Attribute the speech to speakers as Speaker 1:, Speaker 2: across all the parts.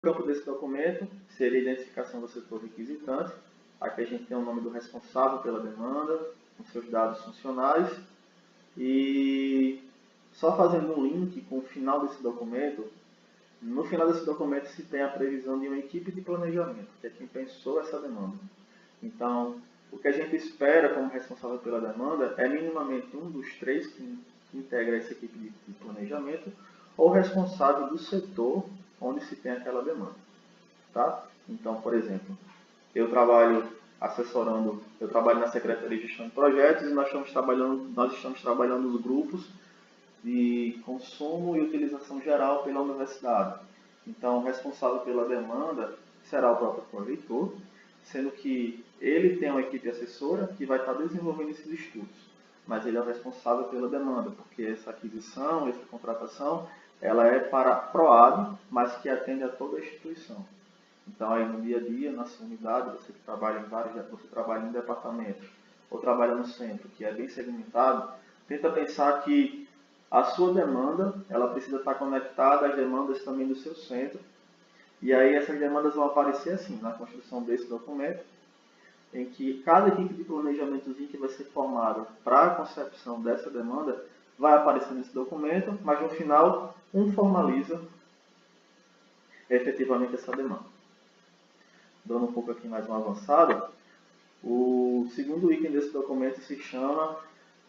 Speaker 1: O campo desse documento seria a identificação do setor requisitante. Aqui a gente tem o nome do responsável pela demanda, com seus dados funcionais. E só fazendo um link com o final desse documento, no final desse documento se tem a previsão de uma equipe de planejamento, que é quem pensou essa demanda. Então, o que a gente espera como responsável pela demanda é minimamente um dos três que integra essa equipe de planejamento ou responsável do setor onde se tem aquela demanda. Tá? Então, por exemplo, eu trabalho na Secretaria de Gestão de Projetos e nós estamos trabalhando os grupos de consumo e utilização geral pela universidade. Então, o responsável pela demanda será o próprio proreitor, sendo que ele tem uma equipe assessora que vai estar desenvolvendo esses estudos, mas ele é o responsável pela demanda, porque essa aquisição, essa contratação, ela é para a PROAB, mas que atende a toda a instituição. Então, aí no dia a dia, na sua unidade, você que trabalha você trabalha em departamento ou trabalha no centro, que é bem segmentado, tenta pensar que a sua demanda, ela precisa estar conectada às demandas também do seu centro. E aí essas demandas vão aparecer assim, na construção desse documento, em que cada equipe de planejamentozinho que vai ser formada para a concepção dessa demanda vai aparecer nesse documento, mas no final um formaliza efetivamente essa demanda. Dando um pouco aqui mais uma avançada, o segundo item desse documento se chama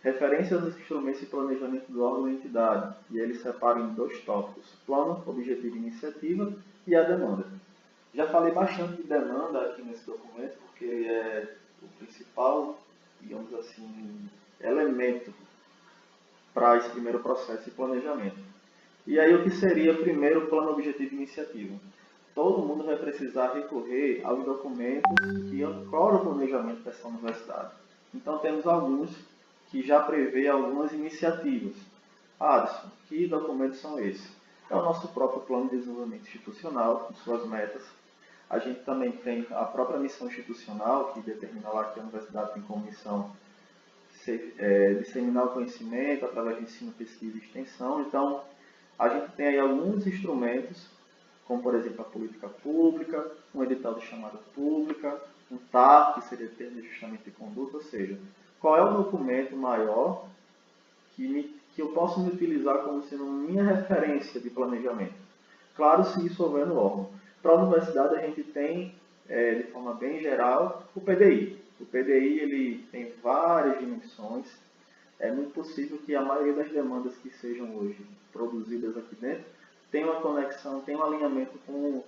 Speaker 1: Referências dos instrumentos de planejamento do órgão e entidade, e ele separa em dois tópicos, plano, objetivo e iniciativa, e a demanda. Já falei bastante de demanda aqui nesse documento, porque ele é o principal, digamos assim, elemento para esse primeiro processo de planejamento. E aí o que seria primeiro plano, objetivo e iniciativa? Todo mundo vai precisar recorrer aos documentos que ancoram o planejamento dessa universidade. Então temos alguns que já prevê algumas iniciativas. Adson, que documentos são esses? É o nosso próprio plano de desenvolvimento institucional, com suas metas. A gente também tem a própria missão institucional, que determina lá que a universidade tem como missão disseminar o conhecimento através de ensino, pesquisa e extensão. Então, a gente tem aí alguns instrumentos, como por exemplo a política pública, um edital de chamada pública, um TAR, que seria termo de ajustamento de conduta, ou seja, qual é o documento maior que eu posso me utilizar como sendo minha referência de planejamento. Claro, se isso houver no órgão. Para a universidade, a gente tem, de forma bem geral, o PDI. O PDI ele tem várias dimensões. É muito possível que a maioria das demandas que sejam hoje produzidas aqui dentro tenha uma conexão, tenha um alinhamento com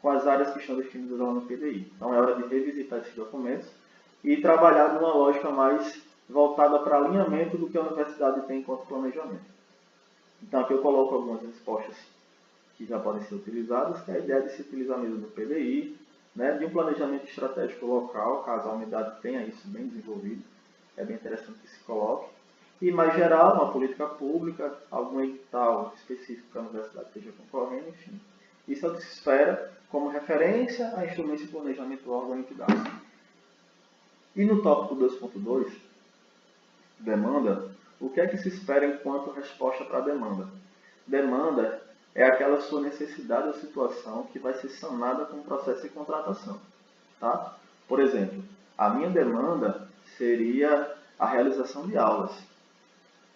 Speaker 1: as áreas que estão definidas lá no PDI. Então, é hora de revisitar esses documentos e trabalhar numa lógica mais voltada para alinhamento do que a universidade tem enquanto planejamento. Então, aqui eu coloco algumas respostas que já podem ser utilizadas, que é a ideia de se utilizar mesmo do PDI, né, de um planejamento estratégico local, caso a unidade tenha isso bem desenvolvido, é bem interessante que se coloque. E, mais geral, uma política pública, algum edital específico que a universidade esteja concorrendo, enfim. Isso é o que se espera como referência a instrumentos de planejamento do órgão e entidade. E no tópico 2.2, demanda, o que é que se espera enquanto resposta para a demanda? Demanda é aquela sua necessidade ou situação que vai ser sanada com o processo de contratação. Tá? Por exemplo, a minha demanda seria a realização de aulas.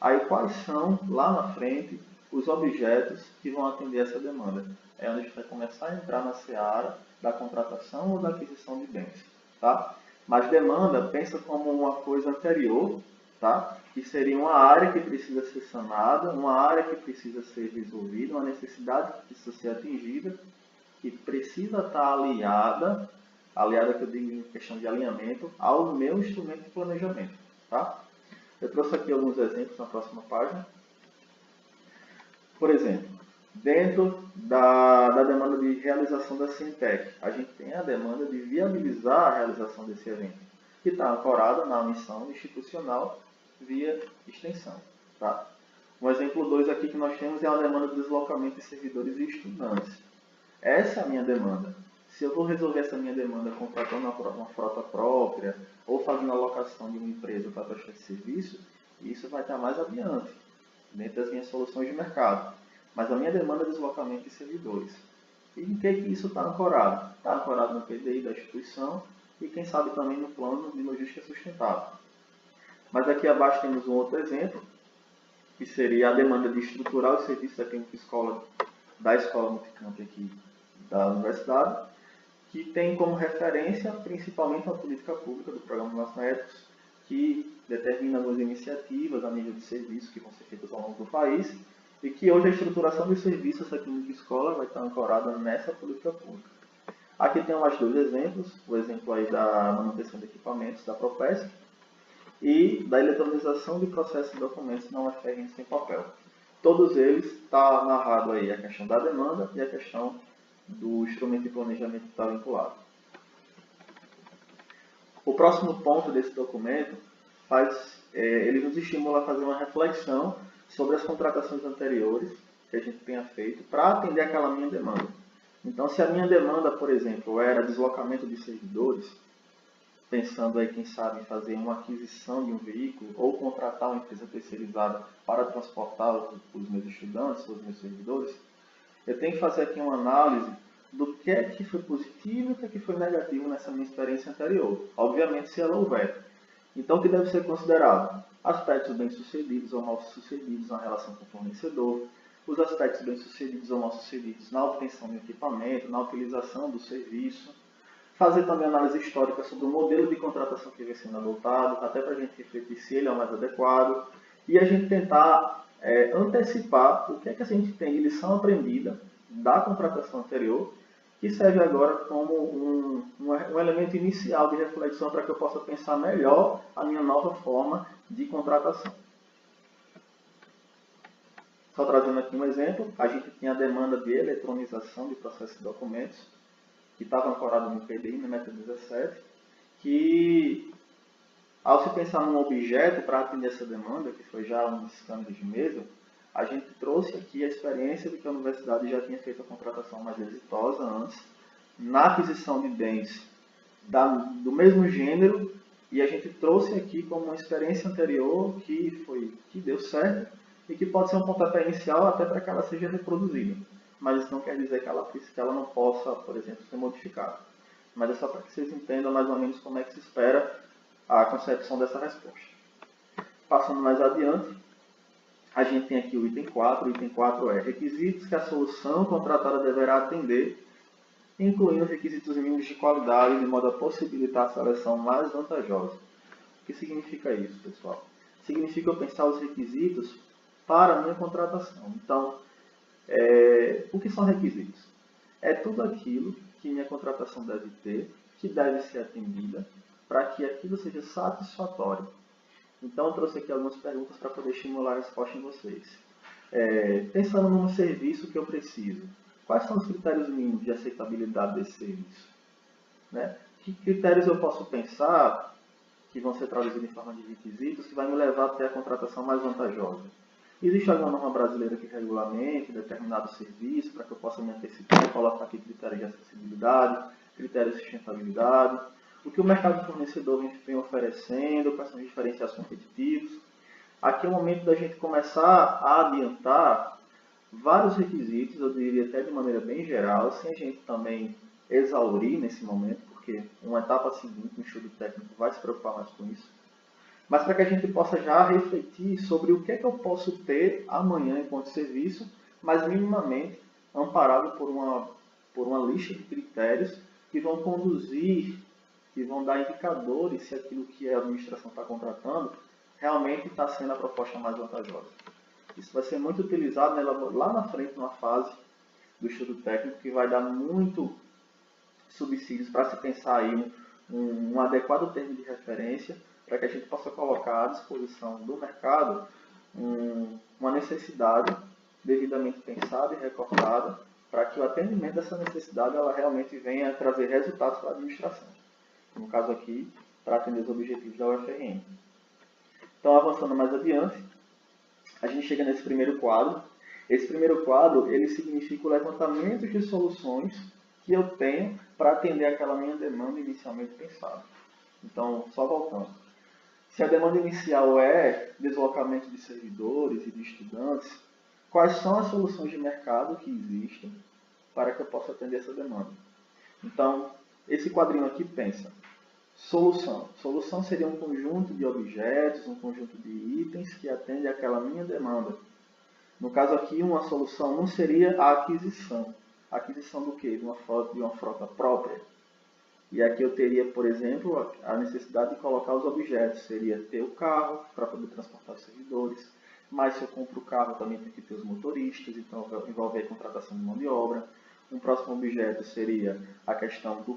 Speaker 1: Aí quais são, lá na frente, os objetos que vão atender essa demanda? É onde a gente vai começar a entrar na seara da contratação ou da aquisição de bens. Tá? Mas demanda, pensa como uma coisa anterior, tá? Que seria uma área que precisa ser sanada, uma área que precisa ser resolvida, uma necessidade que precisa ser atingida, que precisa estar aliada que eu digo em questão de alinhamento, ao meu instrumento de planejamento. Tá? Eu trouxe aqui alguns exemplos na próxima página. Por exemplo, dentro da demanda de realização da Cientec, a gente tem a demanda de viabilizar a realização desse evento, que está ancorada na missão institucional via extensão. Tá? Um exemplo 2 aqui que nós temos é a demanda de deslocamento de servidores e estudantes. Essa é a minha demanda. Se eu vou resolver essa minha demanda contratando uma frota própria ou fazendo a alocação de uma empresa para prestar esse serviço, isso vai estar mais adiante, dentro das minhas soluções de mercado. mas a minha demanda é deslocamento de servidores. E em que isso está ancorado? Está ancorado no PDI da instituição e, quem sabe, também no plano de logística sustentável. Mas aqui abaixo temos um outro exemplo, que seria a demanda de estruturar os serviços da clínica escola, da escola multicamp aqui da universidade, que tem como referência principalmente a política pública do Programa Nacional Éticos, que determina algumas iniciativas a nível de serviços que vão ser feitas ao longo do país, e que hoje a estruturação dos serviços da clínica escola vai estar ancorada nessa política pública. Aqui tem mais dois exemplos, o exemplo aí da manutenção de equipamentos da Propesc e da eletronização de processos e documentos na UFRN sem papel. Todos eles está narrado aí a questão da demanda e a questão do instrumento de planejamento que está vinculado. O próximo ponto desse documento ele nos estimula a fazer uma reflexão sobre as contratações anteriores que a gente tenha feito para atender aquela minha demanda. Então, se a minha demanda, por exemplo, era deslocamento de servidores, pensando aí, quem sabe, em fazer uma aquisição de um veículo ou contratar uma empresa terceirizada para transportar os meus estudantes, os meus servidores, eu tenho que fazer aqui uma análise do que é que foi positivo e o que é que foi negativo nessa minha experiência anterior. Obviamente, se ela houver. Então, o que deve ser considerado? Aspectos bem-sucedidos ou mal-sucedidos na relação com o fornecedor, os aspectos bem-sucedidos ou mal-sucedidos na obtenção do equipamento, na utilização do serviço, fazer também análise histórica sobre o modelo de contratação que vem sendo adotado, até para a gente refletir se ele é o mais adequado, e a gente tentar antecipar o que é que a gente tem de lição aprendida da contratação anterior, que serve agora como um elemento inicial de reflexão para que eu possa pensar melhor a minha nova forma de contratação. Só trazendo aqui um exemplo, a gente tinha a demanda de eletronização de processos e documentos, que estava ancorado no PDI, no método 17, que, ao se pensar num objeto para atender essa demanda, que foi já um câmbio de mesa, a gente trouxe aqui a experiência de que a universidade já tinha feito a contratação mais exitosa antes, na aquisição de bens do mesmo gênero, e a gente trouxe aqui como uma experiência anterior que deu certo e que pode ser um pontapé inicial até para que ela seja reproduzida. Mas isso não quer dizer que ela não possa, por exemplo, ser modificada. Mas é só para que vocês entendam mais ou menos como é que se espera a concepção dessa resposta. Passando mais adiante, a gente tem aqui o item 4. O item 4 é requisitos que a solução contratada deverá atender, incluindo requisitos mínimos de qualidade, de modo a possibilitar a seleção mais vantajosa. O que significa isso, pessoal? Significa eu pensar os requisitos para a minha contratação. Então, o que são requisitos? É tudo aquilo que minha contratação deve ter, que deve ser atendida, para que aquilo seja satisfatório. Então, eu trouxe aqui algumas perguntas para poder estimular a resposta em vocês. Pensando num serviço que eu preciso, quais são os critérios mínimos de aceitabilidade desse serviço? Né? Que critérios eu posso pensar que vão ser traduzidos em forma de requisitos que vai me levar até a contratação mais vantajosa? Existe alguma norma brasileira que regulamente determinado serviço para que eu possa me antecipar e colocar aqui critérios de acessibilidade, critérios de sustentabilidade, o que o mercado fornecedor vem oferecendo, quais são os diferenciais competitivos. Aqui é o momento da gente começar a adiantar vários requisitos, eu diria até de maneira bem geral, sem a gente também exaurir nesse momento, porque uma etapa seguinte, o estudo técnico vai se preocupar mais com isso. Mas para que a gente possa já refletir sobre o que é que eu posso ter amanhã enquanto serviço, mas minimamente amparado por uma lista de critérios que vão conduzir, que vão dar indicadores se aquilo que a administração está contratando realmente está sendo a proposta mais vantajosa. Isso vai ser muito utilizado lá na frente, numa fase do estudo técnico, que vai dar muito subsídios para se pensar aí um adequado termo de referência para que a gente possa colocar à disposição do mercado uma necessidade devidamente pensada e recortada para que o atendimento dessa necessidade ela realmente venha trazer resultados para a administração. No caso aqui, para atender os objetivos da UFRN. Então, avançando mais adiante, a gente chega nesse primeiro quadro. Esse primeiro quadro, ele significa o levantamento de soluções que eu tenho para atender aquela minha demanda inicialmente pensada. Então, só voltando. Se a demanda inicial é deslocamento de servidores e de estudantes, quais são as soluções de mercado que existem para que eu possa atender essa demanda. Então, esse quadrinho aqui pensa, solução. Solução seria um conjunto de objetos, um conjunto de itens que atende àquela minha demanda. No caso aqui, uma solução não seria a aquisição. A aquisição do quê? De uma frota própria. E aqui eu teria, por exemplo, a necessidade de colocar os objetos. Seria ter o carro para poder transportar os servidores. Mas se eu compro o carro, também tem que ter os motoristas. Então, envolve a contratação de mão de obra. Um próximo objeto seria a questão do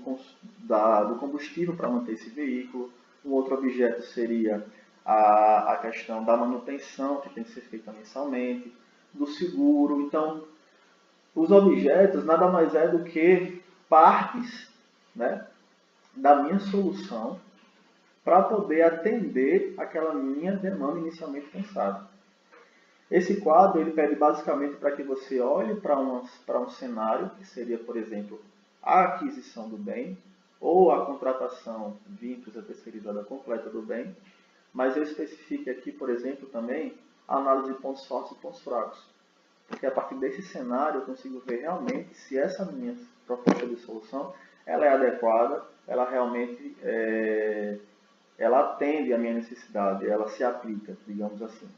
Speaker 1: combustível para manter esse veículo. Um outro objeto seria a questão da manutenção, que tem que ser feita mensalmente, do seguro. Então, os objetos nada mais é do que partes, né, da minha solução para poder atender aquela minha demanda inicialmente pensada. Esse quadro ele pede basicamente para que você olhe para um cenário, que seria, por exemplo, a aquisição do bem ou a contratação de empresa terceirizada completa do bem, mas eu especifique aqui, por exemplo, também a análise de pontos fortes e pontos fracos, porque a partir desse cenário eu consigo ver realmente se essa minha proposta de solução ela é adequada, ela realmente ela atende à minha necessidade, ela se aplica, digamos assim.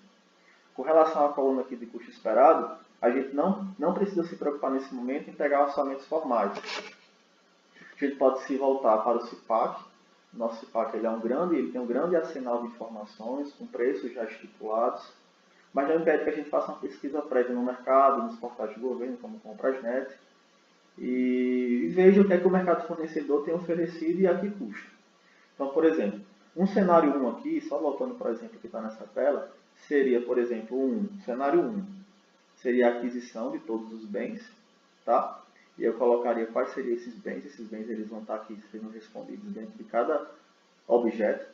Speaker 1: Com relação à coluna aqui de custo esperado, a gente não precisa se preocupar nesse momento em pegar orçamentos formais. A gente pode se voltar para o CIPAC. O nosso CIPAC ele tem um grande arsenal de informações, com preços já estipulados, mas não impede que a gente faça uma pesquisa prévia no mercado, nos portais de governo, como o Comprasnet, e veja o que é que o mercado fornecedor tem oferecido e a que custa. Então, por exemplo, um cenário 1 aqui, só voltando para o exemplo que está nessa tela, seria, por exemplo, cenário 1, seria a aquisição de todos os bens, tá? E eu colocaria quais seriam esses bens eles vão estar aqui sendo respondidos dentro de cada objeto.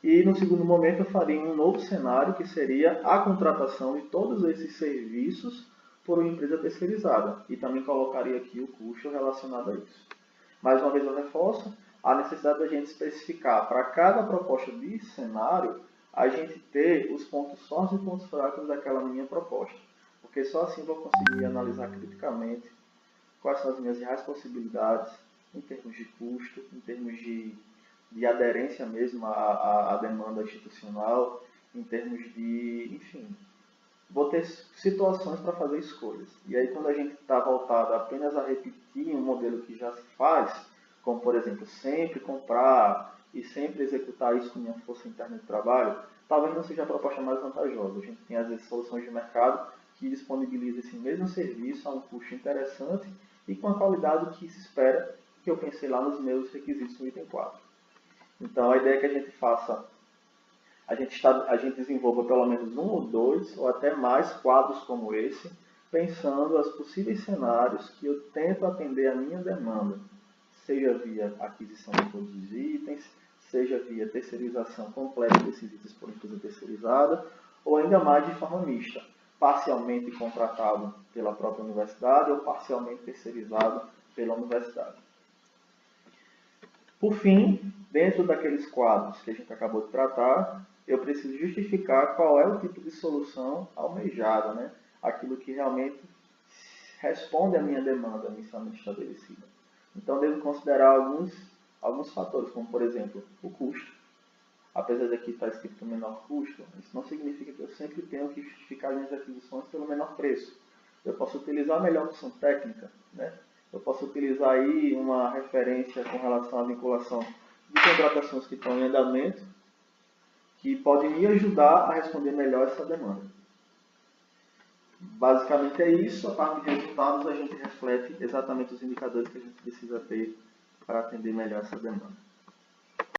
Speaker 1: E no segundo momento eu faria um novo cenário, que seria a contratação de todos esses serviços por uma empresa terceirizada. E também colocaria aqui o custo relacionado a isso. Mais uma vez eu reforço a necessidade da gente especificar para cada proposta de cenário a gente ter os pontos fortes e pontos fracos daquela minha proposta. Porque só assim eu vou conseguir analisar criticamente quais são as minhas reais possibilidades em termos de custo, em termos de aderência mesmo à demanda institucional, em termos de, enfim, vou ter situações para fazer escolhas. E aí quando a gente está voltado apenas a repetir um modelo que já se faz, como por exemplo, sempre comprar e sempre executar isso com minha força interna de trabalho, talvez não seja a proposta mais vantajosa. A gente tem às vezes soluções de mercado que disponibilizam esse mesmo serviço a um custo interessante e com a qualidade que se espera, que eu pensei lá nos meus requisitos no item 4. Então a ideia é que a gente faça, a gente desenvolva pelo menos um ou dois, ou até mais quadros como esse, pensando os possíveis cenários que eu tento atender a minha demanda, seja via aquisição de todos os itens, seja via terceirização completa desses itens por empresa terceirizada, ou ainda mais de forma mista, parcialmente contratado pela própria universidade ou parcialmente terceirizado pela universidade. Por fim, dentro daqueles quadros que a gente acabou de tratar, eu preciso justificar qual é o tipo de solução almejada, né? Aquilo que realmente responde à minha demanda inicialmente estabelecida. Então, devo considerar alguns fatores, como, por exemplo, o custo. Apesar de aqui estar escrito menor custo, isso não significa que eu sempre tenho que justificar minhas aquisições pelo menor preço. Eu posso utilizar a melhor opção técnica, né? Eu posso utilizar aí uma referência com relação à vinculação de contratações que estão em andamento, que podem me ajudar a responder melhor essa demanda. Basicamente é isso. A parte de resultados a gente reflete exatamente os indicadores que a gente precisa ter para atender melhor essa demanda.